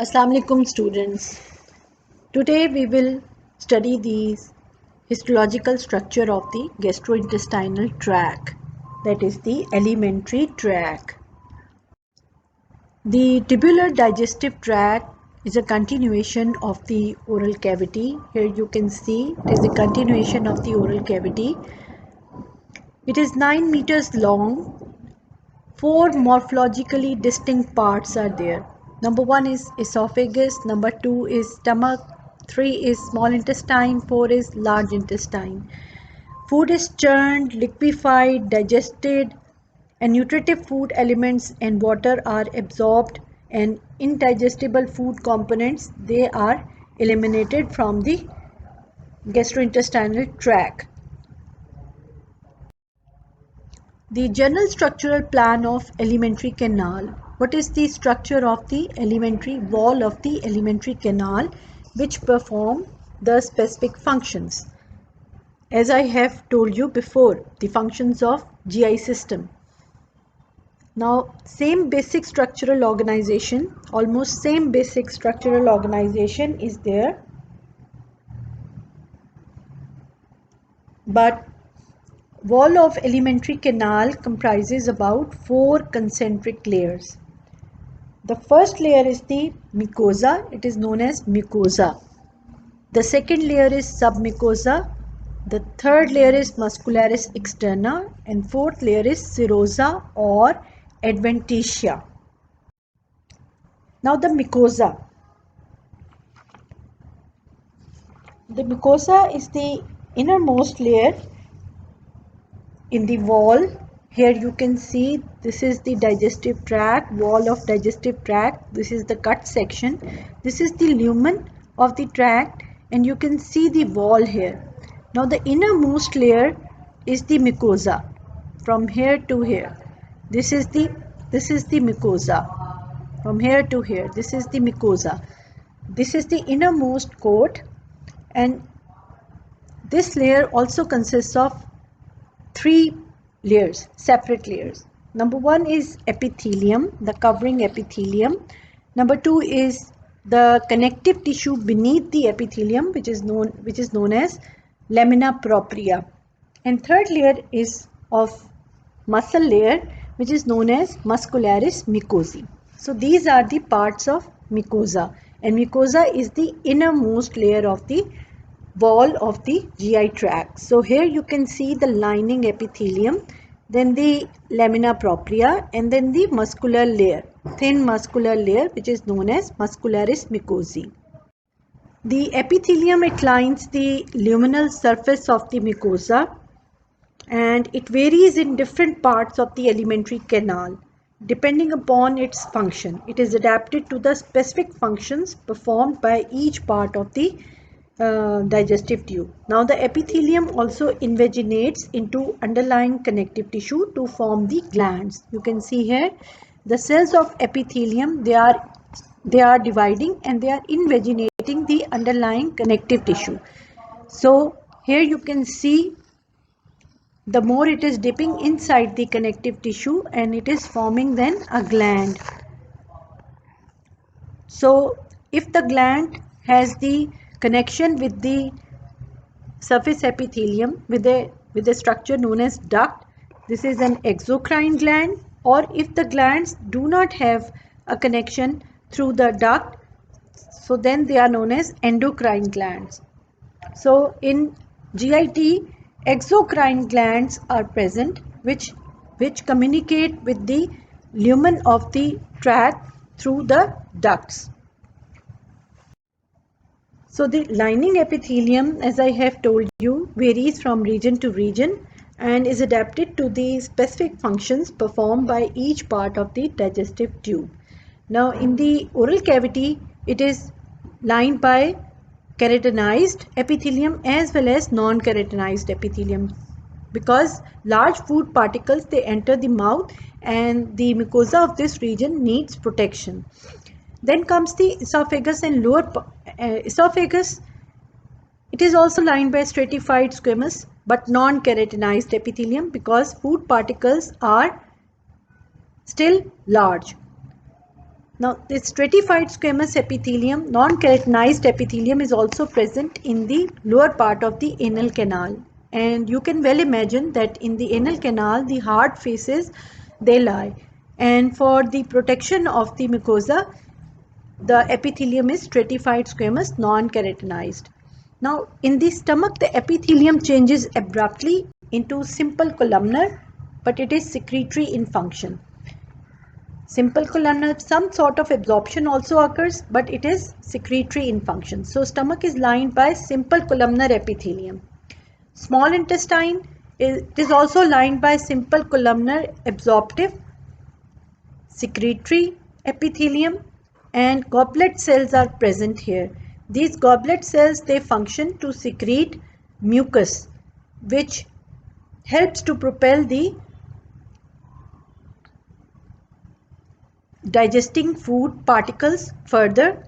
Assalamu alaikum students. Today we will study the histological structure of the gastrointestinal tract, that is the alimentary tract. The tubular digestive tract is a continuation of the oral cavity. Here you can see it is a continuation of the oral cavity. It is 9 meters long. Four morphologically distinct parts are there. Number one is esophagus, number two is stomach, three is small intestine, four is large intestine. Food is churned, liquefied, digested, and nutritive food elements and water are absorbed, and indigestible food components they are eliminated from the gastrointestinal tract. The general structural plan of alimentary canal. What is the structure of the alimentary wall of the alimentary canal which perform the specific functions? As I have told you before, the functions of GI system. Now, same basic structural organization, almost same basic structural organization is there, but wall of alimentary canal comprises about 4 concentric layers. The first layer is the mucosa. It is known as mucosa. The second layer is submucosa. The third layer is muscularis externa, and fourth layer is serosa or adventitia. Now the mucosa. The mucosa is the innermost layer in the wall. Here you can see this is the digestive tract, wall of digestive tract. This is the cut section. This is the lumen of the tract, and you can see the wall here. Now the innermost layer is the mucosa from here to here. This is the mucosa from here to here. This is the mucosa. This is the innermost coat, and this layer also consists of 3 layers, separate layers. Number one is epithelium, the covering epithelium. Number two is the connective tissue beneath the epithelium, which is known as lamina propria. And third layer is of muscle layer, which is known as muscularis mucosae. So these are the parts of mucosa, and mucosa is the innermost layer of the wall of the GI tract. So here you can see the lining epithelium, then the lamina propria, and then the muscular layer, thin muscular layer, which is known as muscularis mucosae. The epithelium, it lines the luminal surface of the mucosa, and it varies in different parts of the alimentary canal depending upon its function. It is adapted to the specific functions performed by each part of the digestive tube. Now the epithelium also invaginates into underlying connective tissue to form the glands. You can see here the cells of epithelium, they are dividing and they are invaginating the underlying connective tissue. So here you can see the more it is dipping inside the connective tissue, and it is forming then a gland. So if the gland has the connection with the surface epithelium with a structure known as duct, this is an exocrine gland. Or if the glands do not have a connection through the duct, so then they are known as endocrine glands. So in GIT, exocrine glands are present which communicate with the lumen of the tract through the ducts. So the lining epithelium, as I have told you, varies from region to region and is adapted to the specific functions performed by each part of the digestive tube. Now in the oral cavity, it is lined by keratinized epithelium as well as non-keratinized epithelium, because large food particles, they enter the mouth and the mucosa of this region needs protection. Then comes the esophagus and lower esophagus. It is also lined by stratified squamous but non-keratinized epithelium because food particles are still large. Now, this stratified squamous epithelium, non-keratinized epithelium, is also present in the lower part of the anal canal. And you can well imagine that in the anal canal, the hard faces, they lie. And for the protection of the mucosa, the epithelium is stratified squamous, non-keratinized. Now, in the stomach, the epithelium changes abruptly into simple columnar, but it is secretory in function. Simple columnar, some sort of absorption also occurs, but it is secretory in function. So, stomach is lined by simple columnar epithelium. Small intestine is also lined by simple columnar absorptive secretory epithelium, and goblet cells are present here. These goblet cells, they function to secrete mucus, which helps to propel the digesting food particles further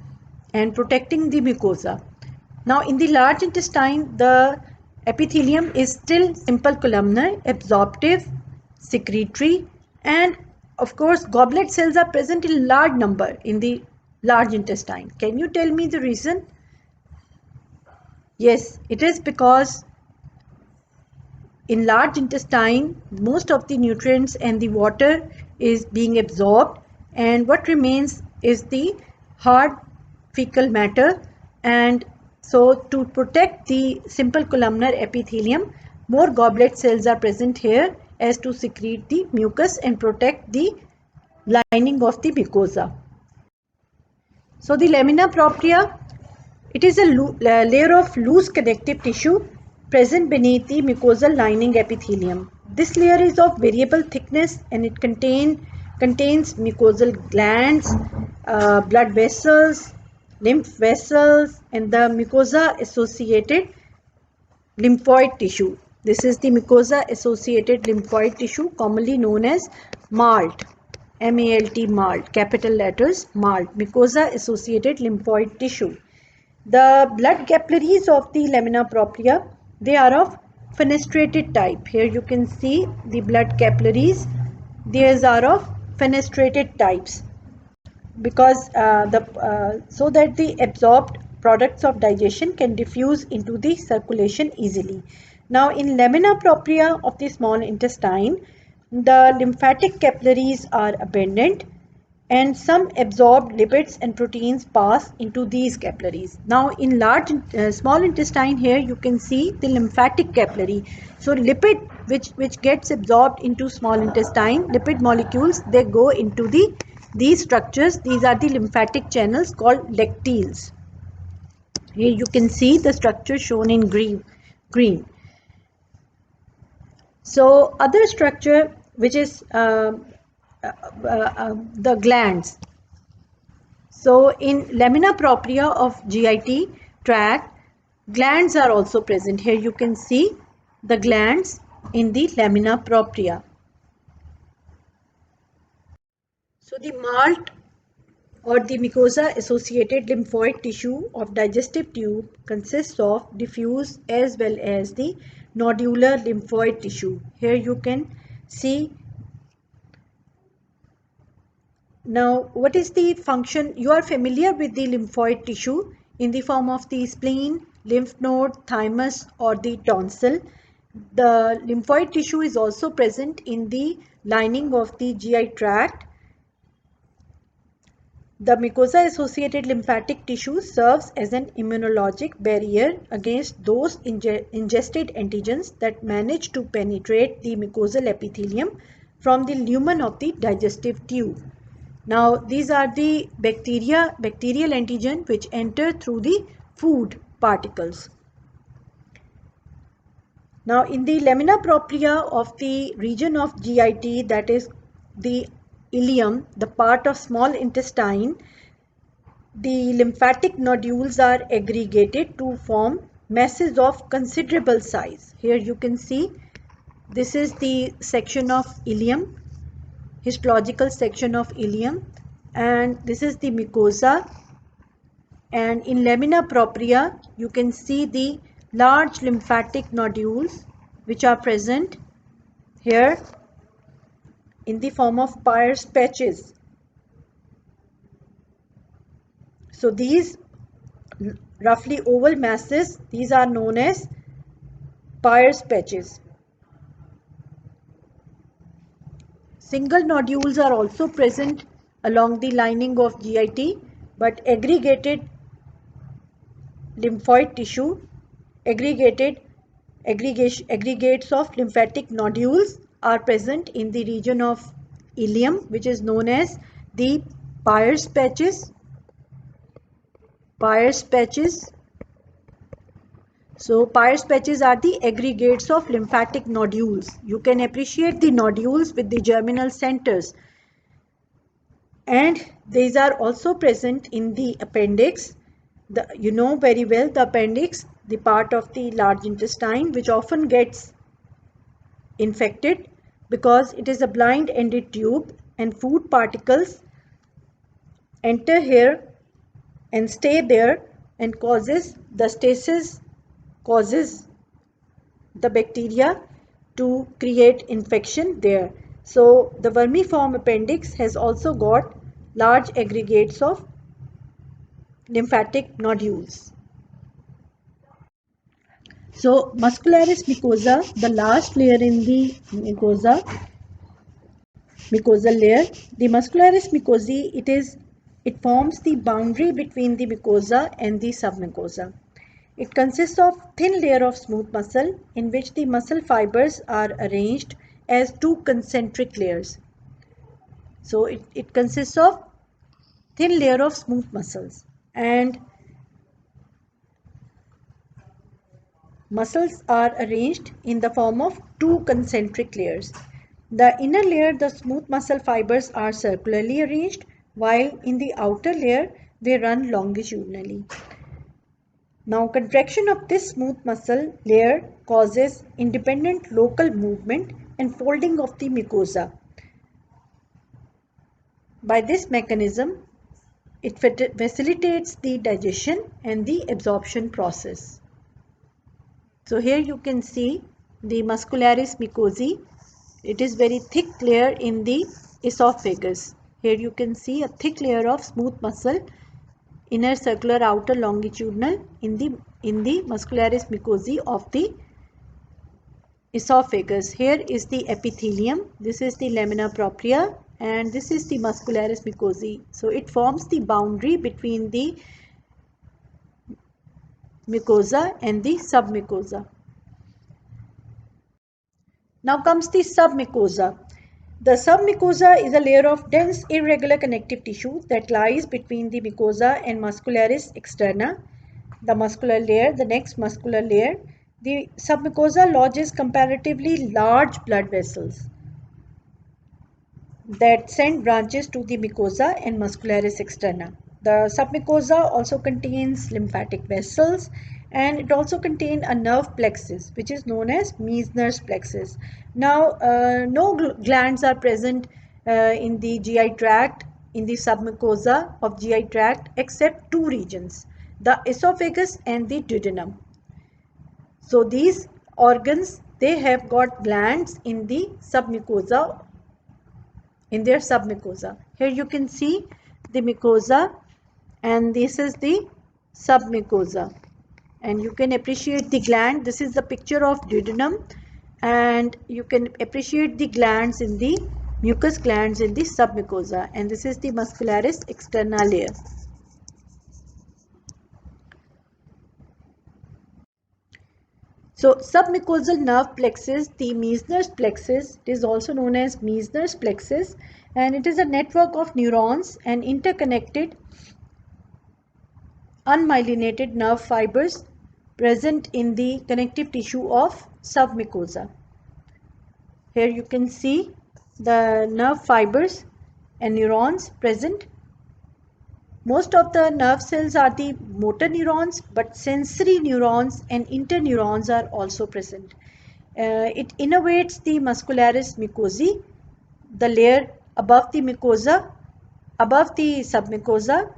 and protecting the mucosa. Now, in the large intestine, the epithelium is still simple columnar, absorptive, secretory, and of course, goblet cells are present in large number in the large intestine. Can you tell me the reason? Yes, it is because in large intestine, most of the nutrients and the water is being absorbed, and what remains is the hard fecal matter. And so to protect the simple columnar epithelium, more goblet cells are present here as to secrete the mucus and protect the lining of the mucosa. So the lamina propria, it is a layer of loose connective tissue present beneath the mucosal lining epithelium. This layer is of variable thickness and it contains mucosal glands, blood vessels, lymph vessels, and the mucosa associated lymphoid tissue. This is the mucosa associated lymphoid tissue, commonly known as MALT. MALT, MALT, capital letters, MALT, mucosa associated lymphoid tissue. The blood capillaries of the lamina propria, they are of fenestrated type. Here you can see the blood capillaries. These are of fenestrated types because so that the absorbed products of digestion can diffuse into the circulation easily. Now, in lamina propria of the small intestine, the lymphatic capillaries are abundant and some absorbed lipids and proteins pass into these capillaries. Now, in small intestine, here you can see the lymphatic capillary. So lipid which gets absorbed into small intestine, lipid molecules, they go into these structures. These are the lymphatic channels called lectines. Here you can see the structure shown in green. So other structure which is the glands. So in lamina propria of GIT tract, glands are also present. Here you can see the glands in the lamina propria. So the MALT or the mucosa associated lymphoid tissue of digestive tube consists of diffuse as well as the nodular lymphoid tissue. Here you can see. Now, what is the function? You are familiar with the lymphoid tissue in the form of the spleen, lymph node, thymus, or the tonsil. The lymphoid tissue is also present in the lining of the GI tract. The mucosa associated lymphatic tissue serves as an immunologic barrier against those ingested antigens that manage to penetrate the mucosal epithelium from the lumen of the digestive tube. Now, these are the bacterial antigen which enter through the food particles. Now, in the lamina propria of the region of GIT, that is the ileum, the part of small intestine, the lymphatic nodules are aggregated to form masses of considerable size. Here you can see this is the section of ileum, histological section of ileum, and this is the mucosa. And in lamina propria, you can see the large lymphatic nodules which are present here in the form of Peyer's patches. So these roughly oval masses, these are known as Peyer's patches. Single nodules are also present along the lining of GIT, but aggregated lymphoid tissue, aggregates of lymphatic nodules are present in the region of ileum, which is known as the Peyer's patches. Peyer's patches. So Peyer's patches are the aggregates of lymphatic nodules. You can appreciate the nodules with the germinal centers. And these are also present in the appendix. You know very well the appendix, the part of the large intestine which often gets infected because it is a blind-ended tube and food particles enter here and stay there and causes the stasis, causes the bacteria to create infection there. So the vermiform appendix has also got large aggregates of lymphatic nodules. So muscularis mucosa, the last layer in the mucosal layer, the muscularis mucosae, it forms the boundary between the mucosa and the submucosa. It consists of thin layer of smooth muscle in which the muscle fibers are arranged as two concentric layers. So it consists of thin layer of smooth muscles, and muscles are arranged in the form of two concentric layers. The inner layer, the smooth muscle fibers are circularly arranged, while in the outer layer they run longitudinally. Now contraction of this smooth muscle layer causes independent local movement and folding of the mucosa. By this mechanism, it facilitates the digestion and the absorption process. So here you can see the muscularis mucosae. It is very thick layer in the esophagus. Here you can see a thick layer of smooth muscle, inner circular, outer longitudinal in the muscularis mucosae of the esophagus. Here is the epithelium. This is the lamina propria, and this is the muscularis mucosae. So it forms the boundary between the mucosa and the submucosa. Now comes the submucosa. The submucosa is a layer of dense irregular connective tissue that lies between the mucosa and muscularis externa. The muscular layer, the next muscular layer, the submucosa lodges comparatively large blood vessels that send branches to the mucosa and muscularis externa. The submucosa also contains lymphatic vessels, and it also contains a nerve plexus which is known as Meissner's plexus. Now no glands are present in the GI tract, in the submucosa of GI tract, except two regions, the esophagus and the duodenum. So these organs, they have got glands in the submucosa, in their submucosa. Here you can see the mucosa, and this is the submucosa, and you can appreciate the gland. This is the picture of duodenum, and you can appreciate the glands in the mucous glands in the submucosa, and this is the muscularis externa layer. So submucosal nerve plexus, the Meissner's plexus, it is also known as Meissner's plexus, and it is a network of neurons and interconnected unmyelinated nerve fibers present in the connective tissue of submucosa. Here you can see the nerve fibers and neurons present. Most of the nerve cells are the motor neurons, but sensory neurons and interneurons are also present. It innervates the muscularis mucosae, the layer above the mucosa, above the submucosa,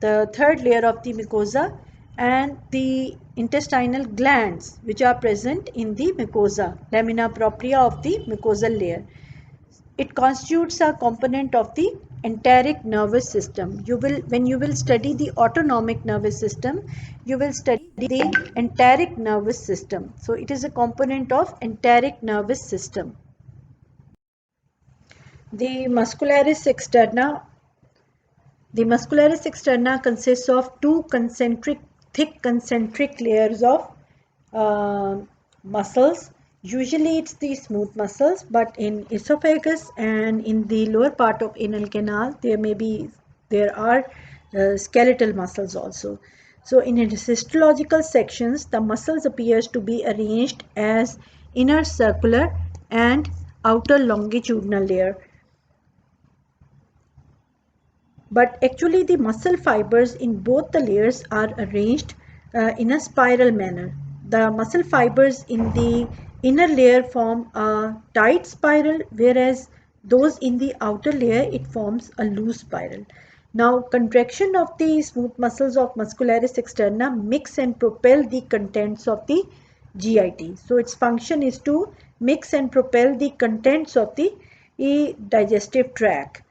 the third layer of the mucosa, and the intestinal glands which are present in the mucosa, lamina propria of the mucosal layer. It constitutes a component of the enteric nervous system. When you will study the autonomic nervous system, you will study the enteric nervous system. So it is a component of enteric nervous system. The muscularis externa consists of two thick concentric layers of muscles. Usually it's the smooth muscles, but in esophagus and in the lower part of anal canal, there are skeletal muscles also. So in its histological sections, the muscles appears to be arranged as inner circular and outer longitudinal layer. But actually the muscle fibers in both the layers are arranged in a spiral manner. The muscle fibers in the inner layer form a tight spiral, whereas those in the outer layer it forms a loose spiral. Now contraction of the smooth muscles of muscularis externa mix and propel the contents of the GIT. So its function is to mix and propel the contents of the digestive tract.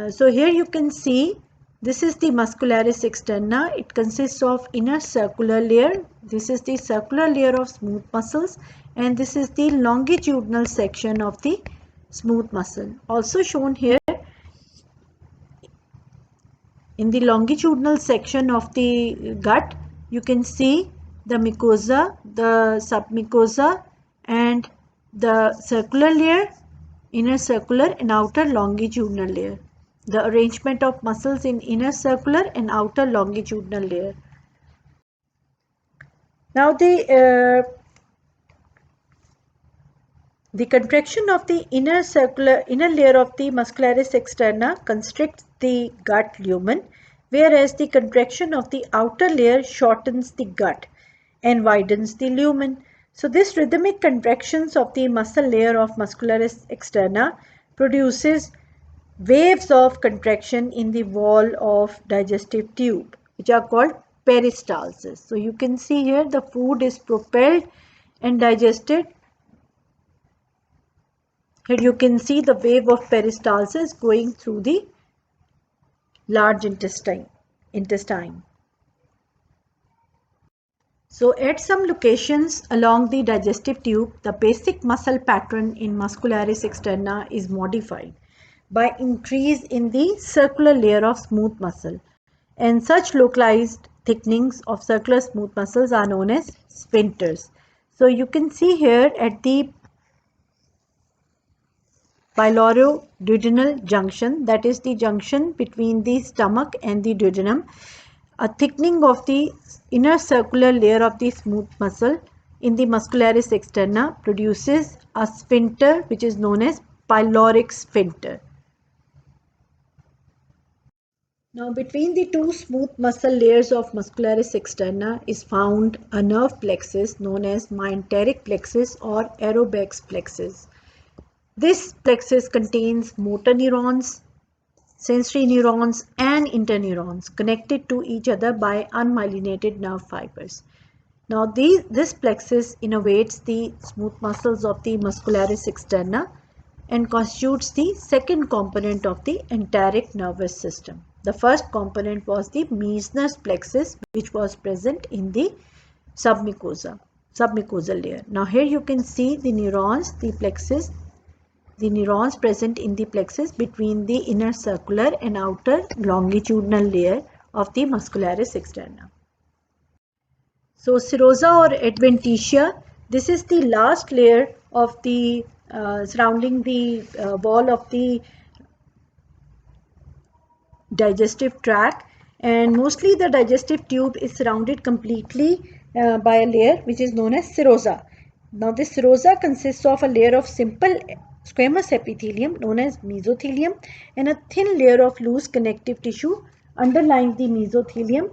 So here you can see this is the muscularis externa. It consists of inner circular layer. This is the circular layer of smooth muscles, and this is the longitudinal section of the smooth muscle. Also shown here in the longitudinal section of the gut, you can see the mucosa, the submucosa, and the circular layer, inner circular and outer longitudinal layer. The arrangement of muscles in inner circular and outer longitudinal layer. Now the contraction of the inner layer of the muscularis externa constricts the gut lumen, whereas the contraction of the outer layer shortens the gut and widens the lumen. So this rhythmic contractions of the muscle layer of muscularis externa produces waves of contraction in the wall of digestive tube, which are called peristalsis. So you can see here the food is propelled and digested. Here you can see the wave of peristalsis going through the large intestine. So at some locations along the digestive tube, the basic muscle pattern in muscularis externa is modified by increase in the circular layer of smooth muscle, and such localized thickenings of circular smooth muscles are known as sphincters. So you can see here at the pyloroduodenal junction, that is the junction between the stomach and the duodenum, a thickening of the inner circular layer of the smooth muscle in the muscularis externa produces a sphincter which is known as pyloric sphincter. Now between the two smooth muscle layers of muscularis externa is found a nerve plexus known as myenteric plexus or Arobeck's plexus. This plexus contains motor neurons, sensory neurons and interneurons connected to each other by unmyelinated nerve fibers. Now this plexus innervates the smooth muscles of the muscularis externa and constitutes the second component of the enteric nervous system. The first component was the Meissner's plexus, which was present in the submucosal layer. Now here you can see the neurons, the neurons present in the plexus between the inner circular and outer longitudinal layer of the muscularis externa. So serosa or adventitia, this is the last layer of the surrounding the wall of the digestive tract, and mostly the digestive tube is surrounded completely by a layer which is known as serosa. Now this serosa consists of a layer of simple squamous epithelium known as mesothelium and a thin layer of loose connective tissue underlying the mesothelium.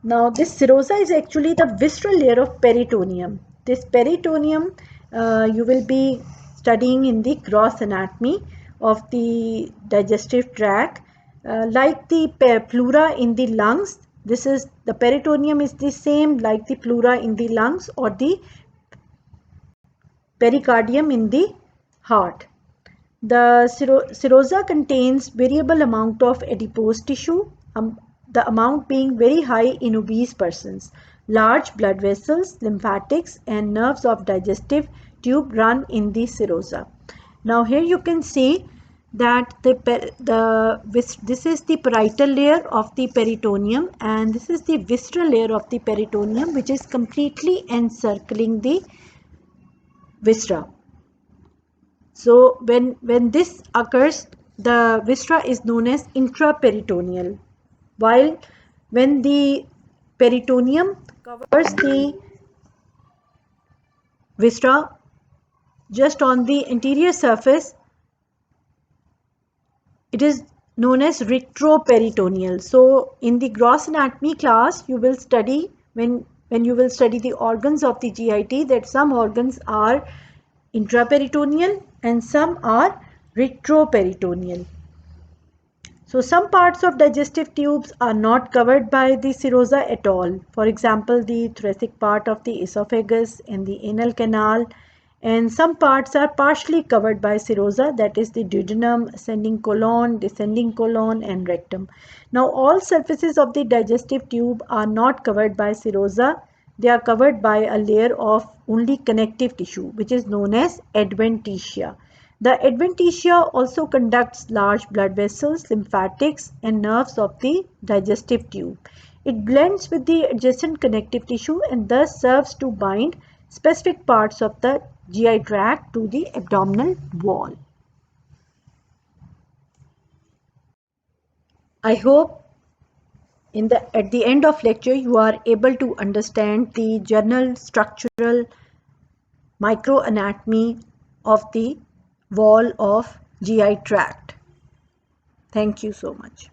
Now this serosa is actually the visceral layer of peritoneum. This peritoneum you will be studying in the gross anatomy of the digestive tract. Like the pleura in the lungs, the peritoneum is the same like the pleura in the lungs or the pericardium in the heart. The serosa contains variable amount of adipose tissue, the amount being very high in obese persons. Large blood vessels, lymphatics and nerves of digestive tube run in the serosa. Now here you can see that this is the parietal layer of the peritoneum, and this is the visceral layer of the peritoneum, which is completely encircling the viscera. So when this occurs, the viscera is known as intraperitoneal, while when the peritoneum covers the viscera just on the anterior surface, it is known as retroperitoneal. So in the gross anatomy class, you will study when you will study the organs of the GIT, that some organs are intraperitoneal and some are retroperitoneal. So some parts of digestive tubes are not covered by the serosa at all. For example, the thoracic part of the esophagus and the anal canal, and some parts are partially covered by serosa, that is the duodenum, ascending colon, descending colon and rectum. Now all surfaces of the digestive tube are not covered by serosa. They are covered by a layer of only connective tissue, which is known as adventitia. The adventitia also conducts large blood vessels, lymphatics and nerves of the digestive tube. It blends with the adjacent connective tissue and thus serves to bind specific parts of the GI tract to the abdominal wall. I hope at the end of lecture you are able to understand the general structural microanatomy of the wall of GI tract. Thank you so much.